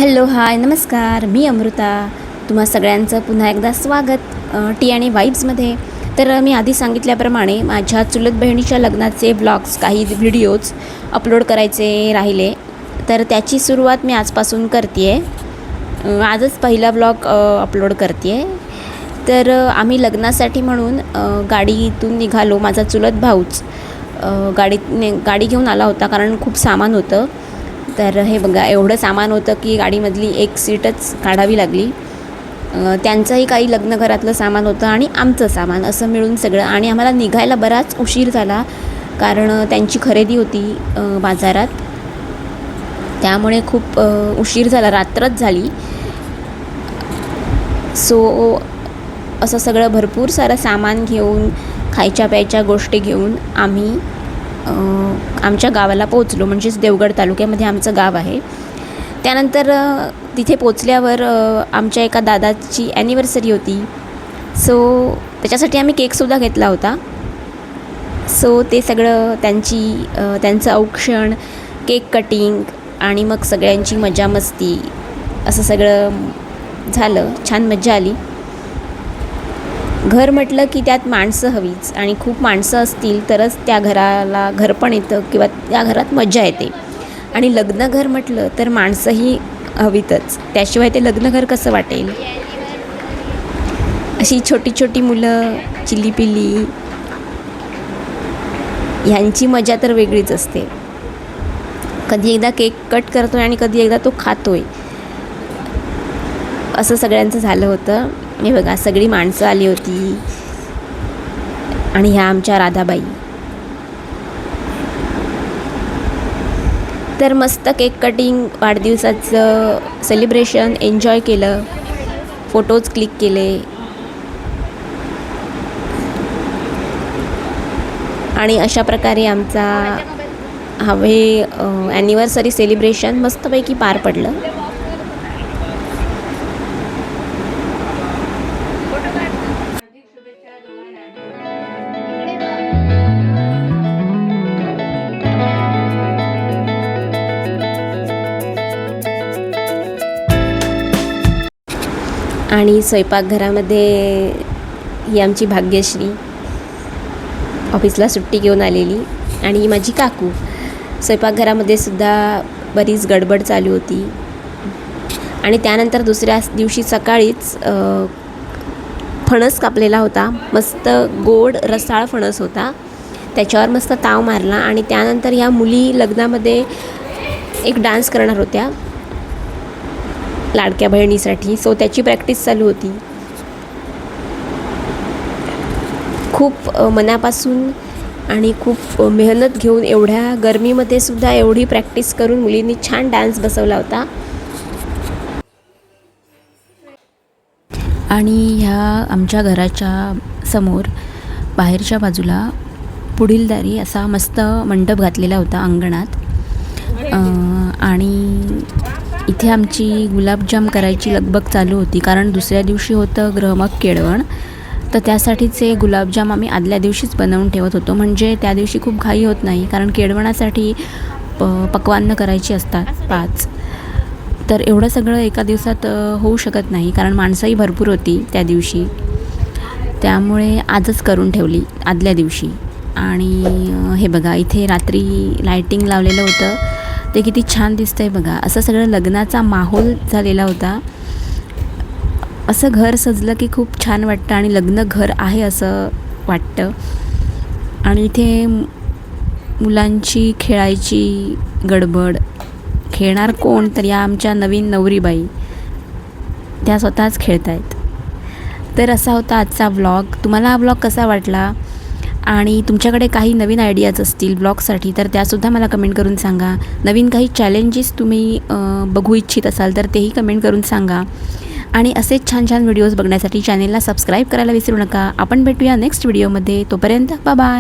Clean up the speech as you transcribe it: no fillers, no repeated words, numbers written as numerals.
Hello hi नमस्कार, मी अमृता. तुम्हा सगळ्यांचं पुन्हा एकदा स्वागत टी आणि वाईब्समध्ये. तर मी आधी सांगितल्याप्रमाणे माझ्या चुलत बहिणीच्या लग्नाचे ब्लॉग्स, काही व्हिडिओज अपलोड करायचे राहिले, तर त्याची सुरुवात मी आजपासून करते आहे. आजच पहिला ब्लॉग अपलोड करते आहे. तर आम्ही लग्नासाठी म्हणून गाडीतून निघालो. माझा चुलत भाऊच गाडी घेऊन आला होता, कारण खूप सामान होतं. तर हे बघा, एवढं सामान होतं की गाडीमधली एक सीटच काढावी लागली. त्यांचंही काही लग्नघरातलं सामान होतं आणि आमचं सामान, असं मिळून सगळं. आणि आम्हाला निघायला बराच उशीर झाला, कारण त्यांची खरेदी होती बाजारात, त्यामुळे खूप उशीर झाला, रात्रच झाली. सो असं सगळं भरपूर सारं सामान घेऊन, खायच्या प्यायच्या गोष्टी घेऊन आम्ही आमच्या गावाला पोहोचलो. म्हणजेच देवगड तालुक्यामध्ये आमचं गाव आहे. त्यानंतर तिथे पोचल्यावर आमच्या एका दादाची ॲनिव्हर्सरी होती. सो त्याच्यासाठी आम्ही केकसुद्धा घेतला होता. सो ते सगळं त्यांचं औक्षण, केक कटिंग आणि मग सगळ्यांची मजा मस्ती, असं सगळं झालं. छान मजा आली. घर म्हटलं की त्यात माणसं हवीच, आणि खूप माणसं असतील तरच त्या घराला घर पण येतं किंवा त्या घरात मजा येते. आणि लग्नघर म्हटलं तर माणसंही हवीतच, त्याशिवाय ते लग्नघर कसं वाटेल. अशी छोटी छोटी मुलं, चिलीपिली, ह्यांची मजा तर वेगळीच असते. कधी एकदा केक कट करतोय आणि कधी एकदा तो खातोय, असं सगळ्यांचं झालं होतं. हे बघा, सगळी माणसं आली होती. आणि ह्या आमच्या राधाबाई. तर मस्त केक कटिंग, वाढदिवसाचं सेलिब्रेशन एन्जॉय केलं, फोटोज क्लिक केले. आणि अशा प्रकारे आमचा ॲनिव्हर्सरी सेलिब्रेशन मस्तपैकी पार पडलं. आणि स्वयंपाकघरामध्ये ही आमची भाग्यश्री, ऑफिसला सुट्टी घेऊन आलेली, आणि माझी काकू. स्वयंपाकघरामध्ये सुद्धा बरीच गडबड चालू होती. आणि त्यानंतर दुसऱ्या दिवशी सकाळीच फणस कापलेला होता. मस्त गोड रसाळ फणस होता, त्याच्यावर मस्त ताव मारला. आणि त्यानंतर ह्या मुली लग्नामध्ये एक डान्स करणार होत्या लाडक्या बहिणीसाठी. सो त्याची प्रॅक्टिस चालू होती. खूप मनापासून आणि खूप मेहनत घेऊन, एवढ्या गरमीमध्ये सुद्धा एवढी प्रॅक्टिस करून मुलींनी छान डान्स बसवला होता. आणि ह्या आमच्या घराच्या समोर बाहेरच्या बाजूला पुढील दारी असा मस्त मंडप घातलेला होता अंगणात. आणि इथे आमची गुलाबजाम करायची लगबग चालू होती, कारण दुसऱ्या दिवशी होतं ग्रहमक केळवण. तर त्यासाठीचे गुलाबजाम आम्ही आदल्या दिवशीच बनवून ठेवत होतो, म्हणजे त्या दिवशी खूप घाई होत नाही, कारण केळवणासाठी पक्वान्न करायची असतात 5. तर एवढं सगळं एका दिवसात होऊ शकत नाही, कारण माणसंही भरपूर होती त्या दिवशी. त्यामुळे आजच करून ठेवली आदल्या दिवशी. आणि हे बघा, इथे रात्री लायटिंग लावलेलं होतं, ते किती छान दिसतंय बघा. असं सगळं लग्नाचा माहोल झालेला होता. असं घर सजलं की खूप छान वाटतं, आणि लग्न घर आहे असं वाटतं. आणि इथे मुलांची खेळायची गडबड. खेळणार कोण, तर या आमच्या नवीन नवरीबाई, त्या स्वतःच खेळत आहेत. तर असा होता आजचा व्लॉग. तुम्हाला हा व्लॉग कसा वाटला, आणि तुमच्याकडे काही नवीन आयडियाज असतील ब्लॉगसाठी, तर त्यासुद्धा मला कमेंट करून सांगा. नवीन काही चॅलेंजेस तुम्ही बघू इच्छित असाल तर तेही कमेंट करून सांगा. आणि असेच छान छान व्हिडिओज बघण्यासाठी चॅनेलला सबस्क्राईब करायला विसरू नका. आपण भेटूया नेक्स्ट व्हिडिओमध्ये. तोपर्यंत बाय बाय.